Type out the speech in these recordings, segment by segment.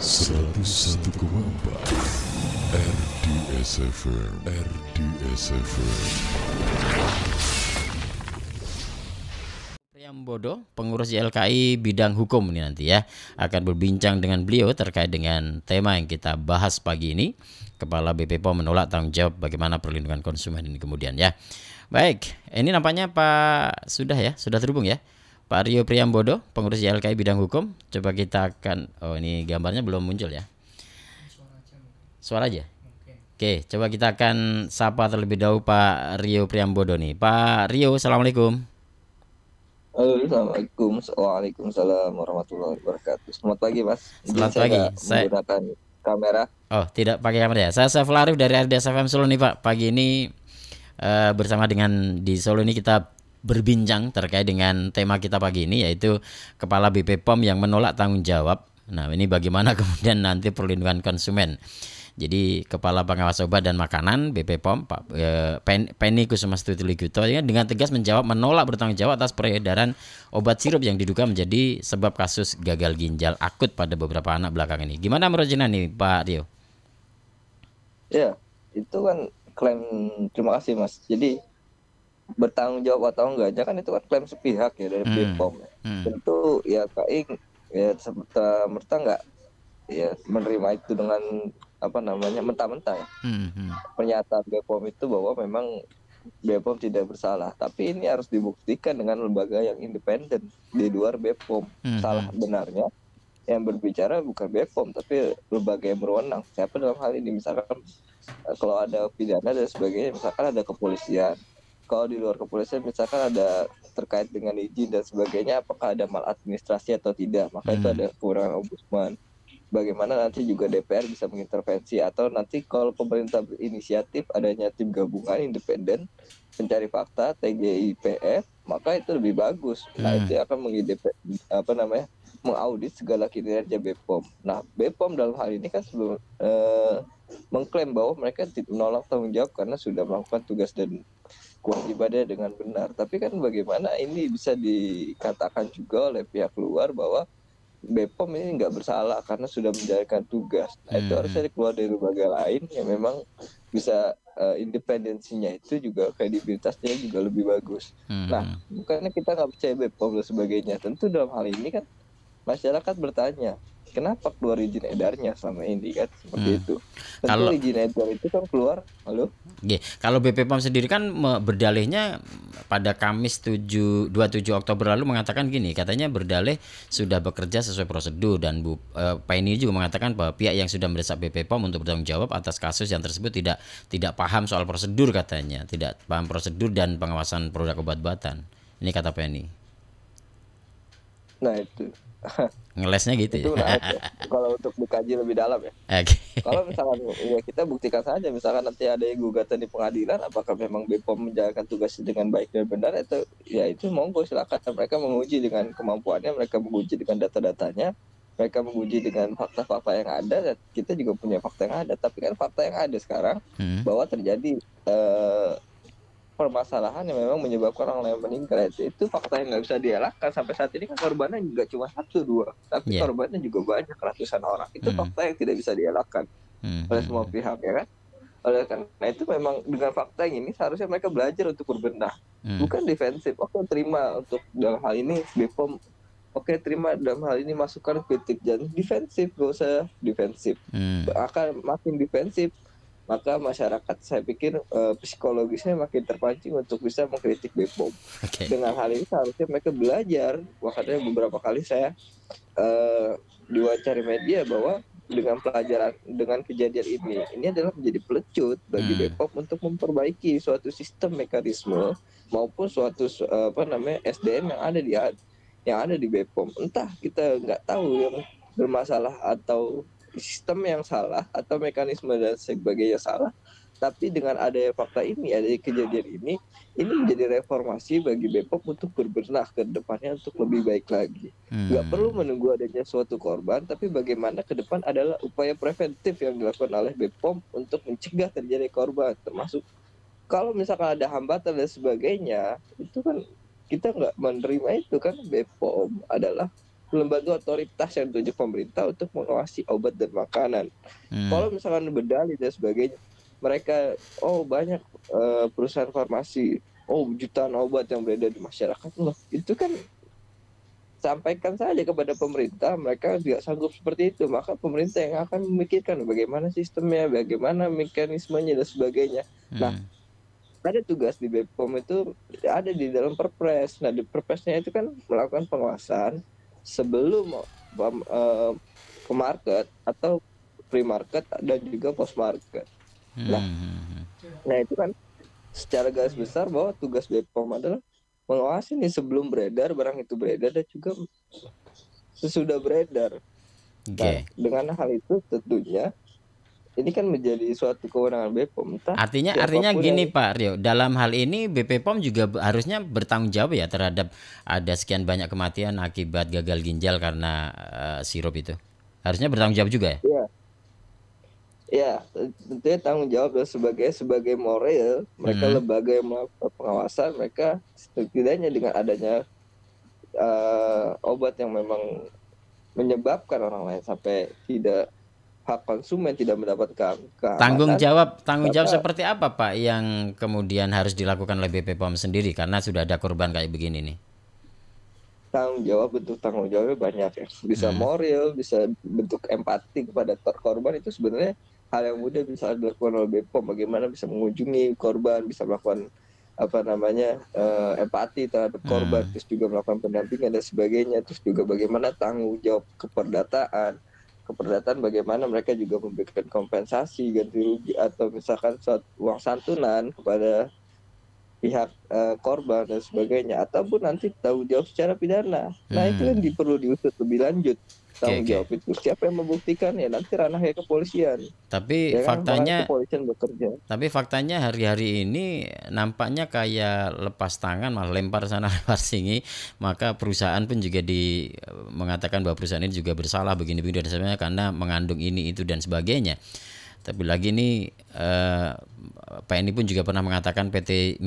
101,4 RDS FM. Priambodo, pengurus YLKI bidang hukum ini nanti ya, akan berbincang dengan beliau terkait dengan tema yang kita bahas pagi ini. Kepala BP POM menolak tanggung jawab bagaimana perlindungan konsumen ini kemudian ya. Baik, ini nampaknya sudah terhubung ya. Pak Rio Priambodo, pengurus YLKI bidang hukum. Coba kita akan, ini gambarnya belum muncul ya. Suara aja. Oke, coba kita akan sapa terlebih dahulu Pak Rio Priambodo nih. Pak Rio, assalamualaikum. Halo, assalamualaikum. Waalaikumsalam warahmatullahi wabarakatuh. Selamat pagi, Mas. Selamat Saya pagi. menggunakan kamera. Oh, tidak pakai kamera ya. Saya Saiful Arif dari RDS FM Solo nih Pak. Pagi ini bersama dengan di Solo ini kita berbincang terkait dengan tema kita pagi ini, yaitu Kepala BP POM yang menolak tanggung jawab. Nah, ini bagaimana kemudian nanti perlindungan konsumen. Jadi Kepala Pengawas Obat dan Makanan BP POM Pak Penny Kusumastuti Ligito dengan tegas menolak bertanggung jawab atas peredaran obat sirup yang diduga menjadi sebab kasus gagal ginjal akut pada beberapa anak belakang ini. Gimana menurut Jenderal nih Pak Rio? Ya, itu kan klaim, terima kasih Mas. Jadi bertanggung jawab atau enggaknya kan itu kan klaim sepihak ya dari BPOM. Tentu ya KI ya serta-merta enggak ya menerima itu dengan mentah-mentah ya. Pernyataan BPOM itu bahwa memang BPOM tidak bersalah, tapi ini harus dibuktikan dengan lembaga yang independen di luar BPOM. Salah benarnya yang berbicara bukan BPOM tapi lembaga yang berwenang. Siapa dalam hal ini? Misalkan kalau ada pidana dan sebagainya, misalkan ada kepolisian. Kalau di luar kepolisian misalkan ada terkait dengan izin dan sebagainya, apakah ada maladministrasi atau tidak, maka itu ada kewenangan ombudsman. Bagaimana nanti juga DPR bisa mengintervensi, atau nanti kalau pemerintah berinisiatif adanya tim gabungan independen pencari fakta TGIPF, maka itu lebih bagus. Nah, itu akan mengaudit segala kinerja BPOM. Nah, BPOM dalam hal ini kan sebelum mengklaim bahwa mereka menolak tanggung jawab karena sudah melakukan tugas dan kewajibannya dengan benar. Tapi kan bagaimana ini bisa dikatakan juga oleh pihak luar bahwa BPOM ini nggak bersalah karena sudah menjalankan tugas. Nah, itu harusnya keluar dari lembaga lain yang memang bisa independensinya itu juga, kredibilitasnya juga lebih bagus. Nah, bukannya kita nggak percaya BPOM dan sebagainya. Tentu dalam hal ini kan masyarakat bertanya, kenapa keluar izin edarnya selama ini kan seperti itu. Tentu izin edar itu kan keluar. Halo? Kalau BP POM sendiri kan berdalihnya pada Kamis 27 Oktober lalu mengatakan gini, katanya berdalih sudah bekerja sesuai prosedur, dan Bu Penny juga mengatakan bahwa pihak yang sudah mendesak BP POM untuk bertanggung jawab atas kasus yang tersebut tidak paham soal prosedur, katanya tidak paham prosedur dan pengawasan produk obat-obatan. Ini kata Penny. Nah, itu ngelesnya gitu itu ya. Kalau untuk dikaji lebih dalam ya. Kalau misalkan ya kita buktikan saja, misalkan nanti ada yang gugatan di pengadilan, apakah memang BPOM menjalankan tugasnya dengan baik dan benar, itu monggo silakan mereka menguji dengan kemampuannya, mereka menguji dengan data-datanya, mereka menguji dengan fakta-fakta yang ada, dan kita juga punya fakta yang ada. Tapi kan fakta yang ada sekarang bahwa terjadi permasalahan yang memang menyebabkan orang lain meninggal, itu fakta yang nggak bisa dielakkan. Sampai saat ini kan korbannya juga cuma 1-2, tapi korbannya juga banyak, ratusan orang. Itu fakta yang tidak bisa dielakkan oleh semua pihak ya kan. Oleh karena itu memang dengan fakta yang ini seharusnya mereka belajar untuk berbenah, bukan defensif. Oke, terima untuk dalam hal ini BPOM, terima dalam hal ini masukan kritik, jangan defensif, gak usah defensif. Akan makin defensif maka masyarakat saya pikir psikologisnya makin terpancing untuk bisa mengkritik BPOM. Dengan hal ini seharusnya mereka belajar. Makanya beberapa kali saya diwawancara media bahwa dengan pelajaran, dengan kejadian ini adalah menjadi pelecut bagi BPOM untuk memperbaiki suatu sistem mekanisme maupun suatu SDM yang ada di BPOM. Entah kita nggak tahu yang bermasalah atau sistem yang salah atau mekanisme dan sebagainya salah, tapi dengan adanya fakta ini, ada kejadian ini menjadi reformasi bagi BPOM untuk berbenah ke depannya untuk lebih baik lagi. Nggak perlu menunggu adanya suatu korban, tapi bagaimana ke depan adalah upaya preventif yang dilakukan oleh BPOM untuk mencegah terjadi korban, termasuk kalau misalkan ada hambatan dan sebagainya, itu kan kita nggak menerima itu kan. BPOM adalah lembaga otoritas yang ditunjuk pemerintah untuk mengawasi obat dan makanan. Kalau misalkan berdalih dan sebagainya, mereka banyak perusahaan farmasi, jutaan obat yang beredar di masyarakat, loh itu kan sampaikan saja kepada pemerintah, mereka tidak sanggup seperti itu, maka pemerintah yang akan memikirkan bagaimana sistemnya, bagaimana mekanismenya dan sebagainya. Nah, ada tugas di BPOM itu ada di dalam Perpres. Nah, di Perpresnya itu kan melakukan pengawasan sebelum ke market atau pre-market dan juga post-market. Nah itu kan secara garis besar bahwa tugas BPOM adalah mengawasi nih sebelum beredar, barang itu beredar, dan juga sesudah beredar. Nah, dengan hal itu tentunya ini kan menjadi suatu kewenangan BPOM. Artinya gini Pak Rio, dalam hal ini BPOM juga harusnya bertanggung jawab ya terhadap ada sekian banyak kematian akibat gagal ginjal karena sirup itu. Harusnya bertanggung jawab juga ya? Ya, tentunya tanggung jawab sebagai moral, mereka lembaga yang melakukan pengawasan, mereka setidaknya dengan adanya obat yang memang menyebabkan orang lain sampai tidak hak konsumen tidak mendapatkan keamanan. Tanggung jawab seperti apa Pak yang kemudian harus dilakukan oleh BPOM sendiri karena sudah ada korban kayak begini nih? Tanggung jawabnya banyak ya. Bisa moral, bisa bentuk empati kepada korban, itu sebenarnya hal yang mudah bisa dilakukan oleh BPOM. Bagaimana bisa mengunjungi korban, bisa melakukan empati terhadap korban, terus juga melakukan pendampingan dan sebagainya, terus juga bagaimana tanggung jawab keperdataan bagaimana mereka juga memberikan kompensasi ganti rugi atau misalkan uang santunan kepada pihak korban dan sebagainya, ataupun nanti tanggung jawab secara pidana. Nah itu kan perlu diusut lebih lanjut. Tanggung jawab itu siapa yang membuktikan, ya nanti ranahnya kepolisian. Tapi faktanya kepolisian bekerja. Tapi faktanya hari-hari ini nampaknya kayak lepas tangan, malah lempar sana lempar sini. Maka perusahaan pun juga mengatakan bahwa perusahaan ini juga bersalah begini-begini dan sebagainya karena mengandung ini itu dan sebagainya. Tapi lagi ini PNI pun juga pernah mengatakan PT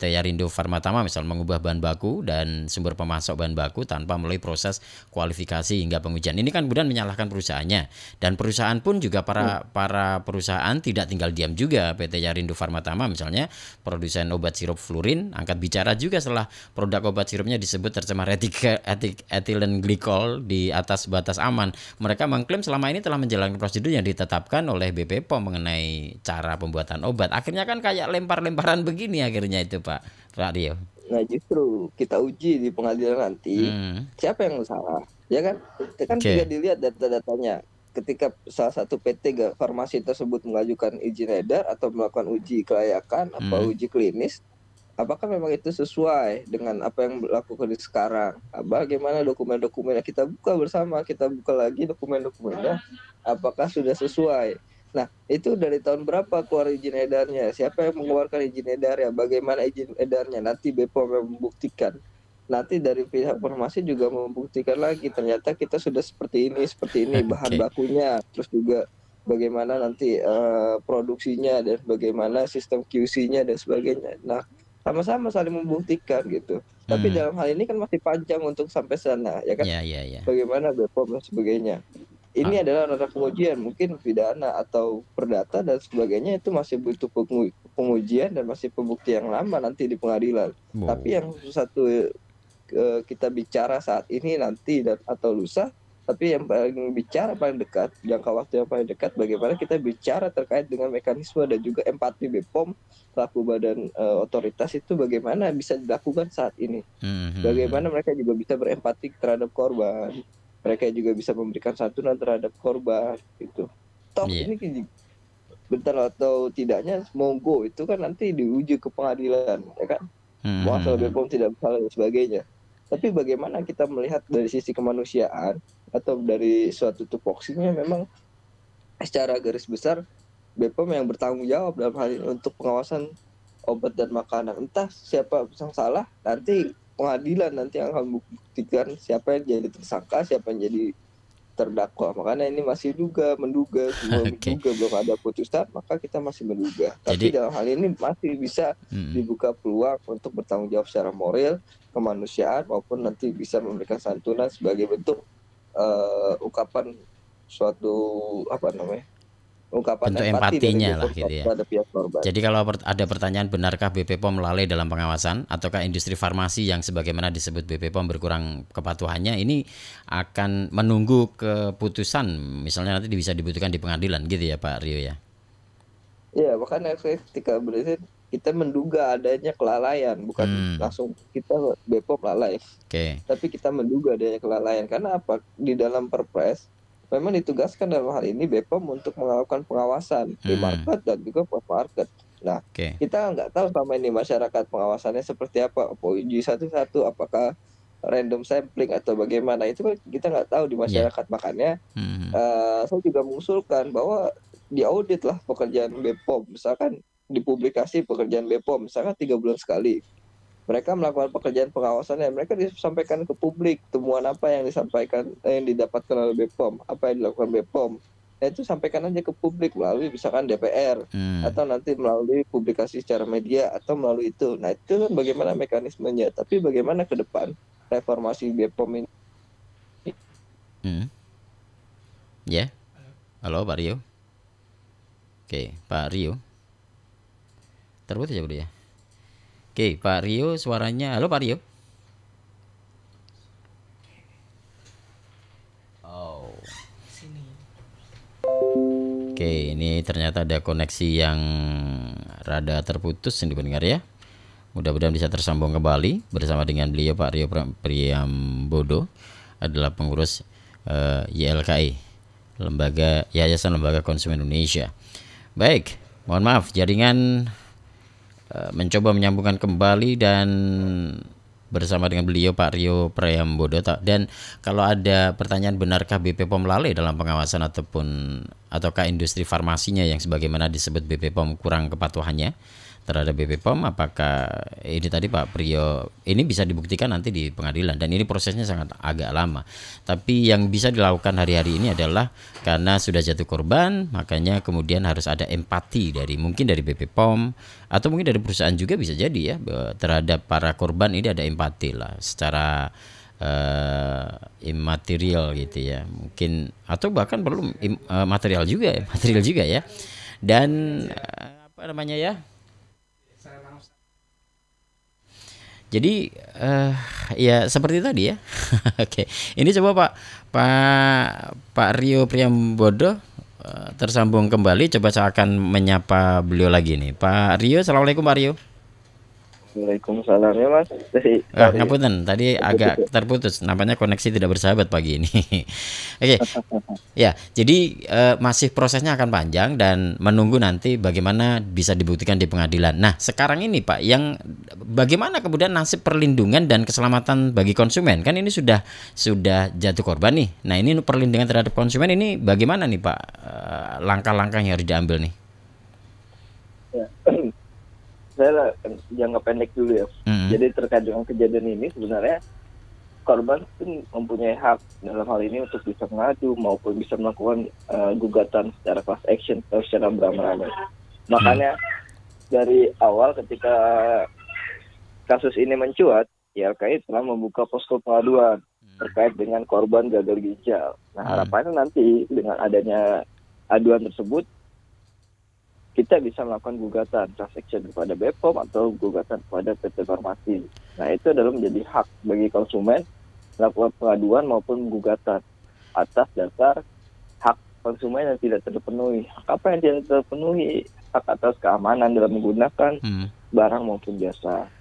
Yarindo Pharma-Tama misal mengubah bahan baku dan sumber pemasok bahan baku tanpa melalui proses kualifikasi hingga pengujian. Ini kan kemudian menyalahkan perusahaannya, dan perusahaan pun juga para perusahaan tidak tinggal diam juga. PT Yarindo Pharma-Tama misalnya produsen obat sirup fluorin angkat bicara juga setelah produk obat sirupnya disebut tercemar etilen glikol di atas batas aman. Mereka mengklaim selama ini telah menjalankan prosedur yang ditetapkan oleh BPOM mengenai cara pembuatan obat. Akhirnya kan kayak lempar-lemparan begini akhirnya itu Pak Rio. Nah justru kita uji di pengadilan nanti siapa yang salah, ya kan? Tidak dilihat data-datanya. Ketika salah satu PT farmasi tersebut mengajukan izin edar atau melakukan uji kelayakan atau uji klinis, apakah memang itu sesuai dengan apa yang dilakukan di sekarang? Bagaimana dokumen-dokumennya kita buka bersama, kita buka lagi dokumen-dokumennya, apakah sudah sesuai? Nah, itu dari tahun berapa keluar izin edarnya? Siapa yang mengeluarkan izin edarnya? Bagaimana izin edarnya? Nanti BPOM yang membuktikan. Nanti dari pihak farmasi juga membuktikan lagi. Ternyata kita sudah seperti ini bahan bakunya. Terus juga bagaimana nanti produksinya dan bagaimana sistem QC-nya dan sebagainya. Nah, sama-sama saling membuktikan gitu. Tapi dalam hal ini kan masih panjang untuk sampai sana, ya kan? Bagaimana BPOM dan sebagainya. Ini adalah ranah pengujian, mungkin pidana atau perdata dan sebagainya, itu masih butuh pengujian dan masih pembuktian yang lama nanti di pengadilan. Tapi yang satu kita bicara saat ini nanti atau lusa, tapi yang paling dekat, jangka waktu yang paling dekat, bagaimana kita bicara terkait dengan mekanisme dan juga empati BPOM selaku badan otoritas itu bagaimana bisa dilakukan saat ini. Bagaimana mereka juga bisa berempati terhadap korban. Mereka juga bisa memberikan santunan terhadap korban gitu. Ini bentar atau tidaknya monggo itu kan nanti diuji ke pengadilan, ya kan? Asal BPOM tidak bersalah dan sebagainya. Tapi bagaimana kita melihat dari sisi kemanusiaan atau dari suatu tupoksinya, memang secara garis besar BPOM yang bertanggung jawab dalam hal ini untuk pengawasan obat dan makanan. Entah siapa yang salah, nanti pengadilan nanti yang akan membuktikan siapa yang jadi tersangka, siapa yang jadi terdakwa. Makanya ini masih menduga, semua menduga, belum ada putusan, maka kita masih menduga. Tapi dalam hal ini masih bisa dibuka peluang untuk bertanggung jawab secara moral, kemanusiaan, maupun nanti bisa memberikan santunan sebagai bentuk ungkapan suatu ungkapan bentuk empatinya lah gitu ya. Jadi kalau ada pertanyaan, benarkah BP POM lalai dalam pengawasan ataukah industri farmasi yang sebagaimana disebut BP POM berkurang kepatuhannya, ini akan menunggu keputusan misalnya nanti bisa dibutuhkan di pengadilan gitu ya Pak Rio ya. Iya, makanya ketika berarti kita menduga adanya kelalaian, bukan langsung kita BPOM lalai. Tapi kita menduga adanya kelalaian karena apa? Di dalam Perpres memang ditugaskan dalam hal ini BPOM untuk melakukan pengawasan pre-market dan juga post-market. Nah, kita nggak tahu selama ini masyarakat pengawasannya seperti apa, uji satu-satu, apakah random sampling atau bagaimana, itu kan kita nggak tahu di masyarakat. Makanya saya juga mengusulkan bahwa diaudit lah pekerjaan BPOM, misalkan dipublikasi pekerjaan BPOM, misalkan 3 bulan sekali. Mereka melakukan pekerjaan pengawasannya, mereka disampaikan ke publik temuan apa yang disampaikan, yang didapatkan oleh BPOM, apa yang dilakukan BPOM. Nah, itu sampaikan aja ke publik melalui misalkan DPR atau nanti melalui publikasi secara media atau melalui itu. Nah, itu kan bagaimana mekanismenya. Tapi bagaimana ke depan reformasi BPOM ini? Ya, halo Pak Rio. Oke, Pak Rio. Terputus ya bro ya. Oke, Pak Rio suaranya. Halo Pak Rio. Oh. Oke, ini ternyata ada koneksi yang rada terputus ini pendengar ya. Mudah-mudahan bisa tersambung kembali bersama dengan beliau Pak Rio Priambodo, adalah pengurus YLKI, Yayasan Lembaga Konsumen Indonesia. Baik, mohon maaf jaringan mencoba menyambungkan kembali dan bersama dengan beliau Pak Rio Priambodo. Dan kalau ada pertanyaan, benarkah BP POM lalai dalam pengawasan ataukah industri farmasinya yang sebagaimana disebut BP POM kurang kepatuhannya terhadap BP POM, apakah ini tadi Pak Priyo, ini bisa dibuktikan nanti di pengadilan dan ini prosesnya sangat agak lama. Tapi yang bisa dilakukan hari-hari ini adalah karena sudah jatuh korban, makanya kemudian harus ada empati mungkin dari BP POM atau mungkin dari perusahaan juga bisa jadi ya, terhadap para korban ini ada empati lah secara imaterial gitu ya, mungkin, atau bahkan perlu material juga ya. Dan apa namanya ya, jadi ya seperti tadi ya. Oke, ini coba Pak Rio Priambodo tersambung kembali. Coba saya akan menyapa beliau lagi nih. Pak Rio, assalamualaikum Pak Rio. Waalaikumsalam ya Mas. Ngapunten, tadi agak terputus. Nampaknya koneksi tidak bersahabat pagi ini. Oke. Ya, jadi masih prosesnya akan panjang dan menunggu nanti bagaimana bisa dibuktikan di pengadilan. Nah, sekarang ini Pak, yang bagaimana kemudian nasib perlindungan dan keselamatan bagi konsumen? Kan ini sudah jatuh korban nih. Nah, ini perlindungan terhadap konsumen ini bagaimana nih Pak? Langkah-langkah yang harus diambil nih. Ya. Saya jangka pendek dulu ya. Jadi terkait dengan kejadian ini sebenarnya korban pun mempunyai hak dalam hal ini untuk bisa mengadu maupun bisa melakukan gugatan secara class action atau secara beramai-ramai. Makanya dari awal ketika kasus ini mencuat, YLKI telah membuka posko pengaduan terkait dengan korban gagal ginjal. Nah, harapannya nanti dengan adanya aduan tersebut kita bisa melakukan gugatan class action kepada BPOM atau gugatan kepada PT Farmasi. Nah, itu adalah menjadi hak bagi konsumen melakukan pengaduan maupun gugatan atas dasar hak konsumen yang tidak terpenuhi. Hak apa yang tidak terpenuhi? Hak atas keamanan dalam menggunakan barang maupun jasa.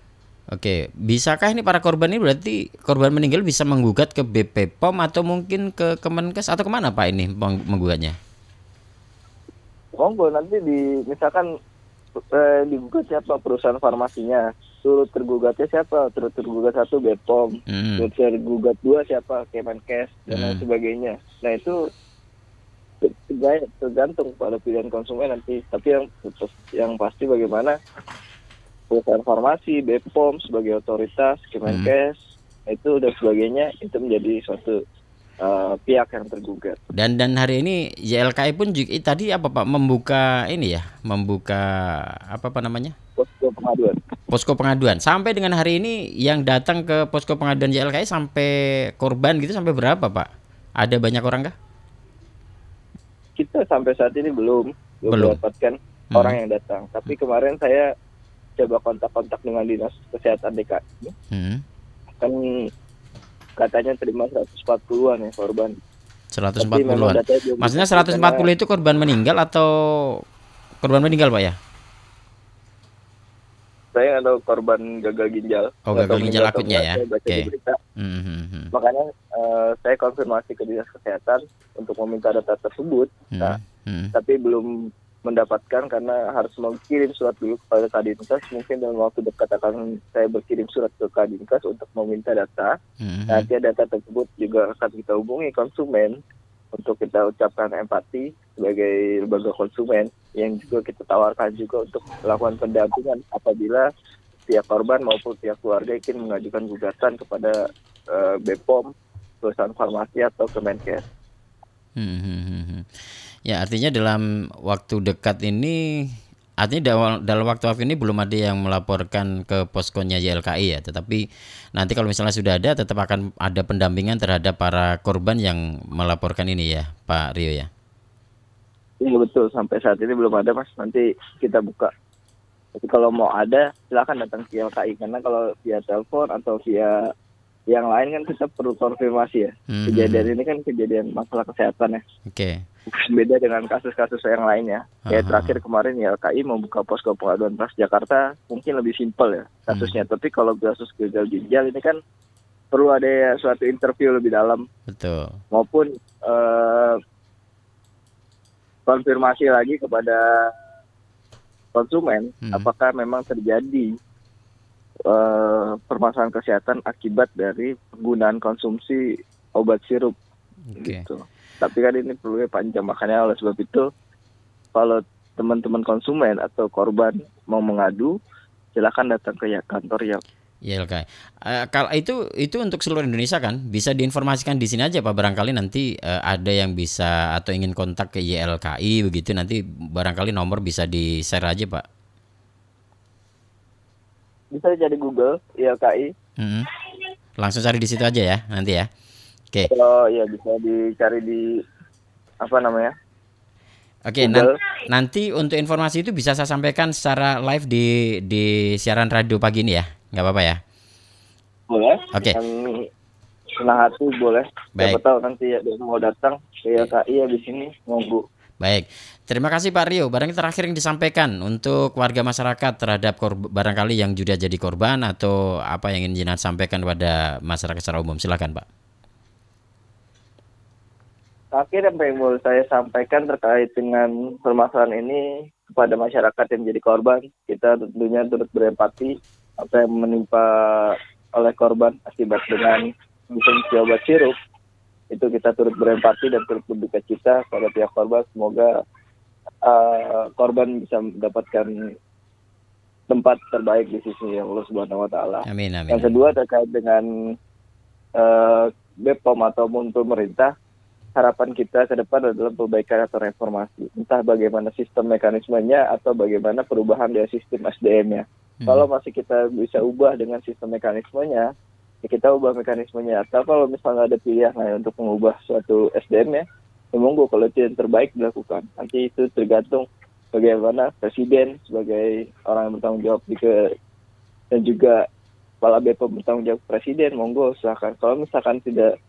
Oke, bisakah ini para korban ini, berarti korban meninggal bisa menggugat ke BP POM atau mungkin ke Kemenkes atau kemana Pak ini menggugatnya? Monggo nanti misalkan digugat siapa, perusahaan farmasinya, turut tergugatnya siapa, turut tergugat 1 BPOM, turut tergugat 2 siapa, Kemenkes dan lain sebagainya. Nah, itu tergantung pada pilihan konsumen nanti. Tapi yang pasti bagaimana perusahaan farmasi, BPOM sebagai otoritas, Kemenkes itu dan sebagainya, itu menjadi suatu pihak yang tergugat. Dan hari ini YLKI pun juga tadi apa Pak membuka ini ya, membuka apa namanya? Posko pengaduan. Posko pengaduan. Sampai dengan hari ini yang datang ke posko pengaduan YLKI sampai korban gitu sampai berapa Pak? Ada banyak orang kah? Kita sampai saat ini belum mendapatkan orang yang datang. Tapi kemarin saya coba kontak dengan dinas kesehatan DKI. Kan katanya terima 140-an ya korban. 140-an. Maksudnya 140 itu korban meninggal atau korban meninggal Pak ya? Saya nggak tahu korban gagal ginjal. Oh, gagal ginjal akutnya ya. Oke. Makanya saya konfirmasi ke dinas kesehatan untuk meminta data tersebut. Tapi belum mendapatkan karena harus mengirim surat dulu kepada Kadinkes. Mungkin dalam waktu dekat akan saya berkirim surat ke Kadinkes untuk meminta data. Nanti data tersebut juga akan kita hubungi konsumen untuk kita ucapkan empati sebagai lembaga konsumen yang juga kita tawarkan juga untuk melakukan pendampingan apabila pihak korban maupun pihak keluarga ingin mengajukan gugatan kepada BPOM, perusahaan farmasi atau Kemenkes. Ya, artinya dalam waktu dekat ini, artinya dalam waktu ini belum ada yang melaporkan ke poskonya YLKI ya. Tetapi nanti kalau misalnya sudah ada, tetap akan ada pendampingan terhadap para korban yang melaporkan ini ya, Pak Rio ya. Iya betul, sampai saat ini belum ada Mas. Nanti kita buka. Tapi kalau mau ada, silakan datang ke YLKI karena kalau via telepon atau via yang lain kan kita perlu konfirmasi ya. Kejadian ini kan kejadian masalah kesehatan ya. Oke. Beda dengan kasus-kasus yang lainnya. Kayak terakhir kemarin YLKI membuka posko pengaduan Transjakarta mungkin lebih simpel ya kasusnya. Tapi kalau kasus gagal ginjal ini kan perlu ada suatu interview lebih dalam. Betul. Maupun konfirmasi lagi kepada konsumen apakah memang terjadi permasalahan kesehatan akibat dari penggunaan konsumsi obat sirup. Gitu. Tapi kan ini perlunya panjang, makanya oleh sebab itu kalau teman-teman konsumen atau korban mau mengadu, silakan datang ke kantor YLKI. Kalau itu untuk seluruh Indonesia kan, bisa diinformasikan di sini aja Pak. Barangkali nanti ada yang bisa atau ingin kontak ke YLKI begitu, nanti barangkali nomor bisa di-share aja Pak. Bisa cari Google YLKI. Langsung cari di situ aja ya nanti ya. Oke. Oh iya bisa dicari di apa namanya? Oke, nanti untuk informasi itu bisa saya sampaikan secara live di siaran radio pagi ini ya, nggak apa-apa ya? Boleh. Oke. Senang hati boleh. Baik. Siapa tahu nanti ya mau datang ke YLKI ya di sini monggo. Baik, terima kasih Pak Rio. Barangkali terakhir yang disampaikan untuk warga masyarakat terhadap barangkali yang sudah jadi korban atau apa yang ingin Jinan sampaikan kepada masyarakat secara umum, silakan Pak. Akhir yang mau saya sampaikan terkait dengan permasalahan ini kepada masyarakat yang menjadi korban, kita tentunya turut berempati apa yang menimpa oleh korban akibat dengan konsumsi obat sirup. Itu kita turut berempati dan turut berduka cita pada pihak korban. Semoga korban bisa mendapatkan tempat terbaik di sisi Allah Subhanahu Wa Taala. Amin, amin. Yang kedua terkait dengan BPOM ataupun pemerintah, harapan kita ke depan adalah perbaikan atau reformasi. Entah bagaimana sistem mekanismenya atau bagaimana perubahan dari sistem SDM-nya. Kalau masih kita bisa ubah dengan sistem mekanismenya, ya kita ubah mekanismenya. Atau kalau misalnya ada pilihan lain untuk mengubah suatu SDM-nya, ya monggo kalau itu yang terbaik dilakukan. Nanti itu tergantung bagaimana Presiden sebagai orang yang bertanggung jawab dan juga Kepala BPOM bertanggung jawab Presiden, monggo silakan. Kalau misalkan tidak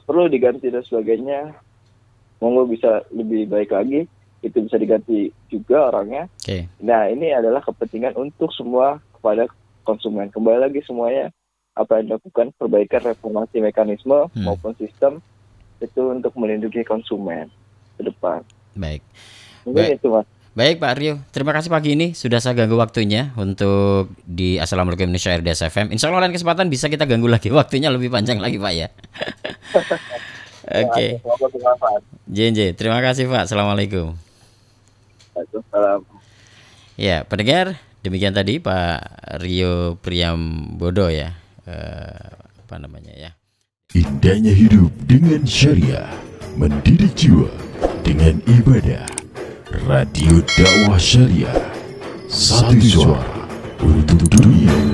perlu diganti dan sebagainya, monggo bisa lebih baik lagi, itu bisa diganti juga orangnya. Nah ini adalah kepentingan untuk semua kepada konsumen. Kembali lagi semuanya apa yang dilakukan perbaikan reformasi mekanisme maupun sistem itu untuk melindungi konsumen ke depan. Baik. Mungkin itu Mas. Baik Pak Rio, terima kasih pagi ini sudah saya ganggu waktunya untuk di Assalamualaikum Indonesia RDS FM. Insya Allah lain kesempatan bisa kita ganggu lagi, waktunya lebih panjang lagi Pak ya. Oke. JNJ, terima kasih Pak. Assalamualaikum. Waalaikumsalam. Ya, pendengar, demikian tadi Pak Rio Priambodo ya, apa namanya ya. Indahnya hidup dengan syariah, mendidik jiwa dengan ibadah. Radio Dakwah Syariah, satu suara untuk dunia.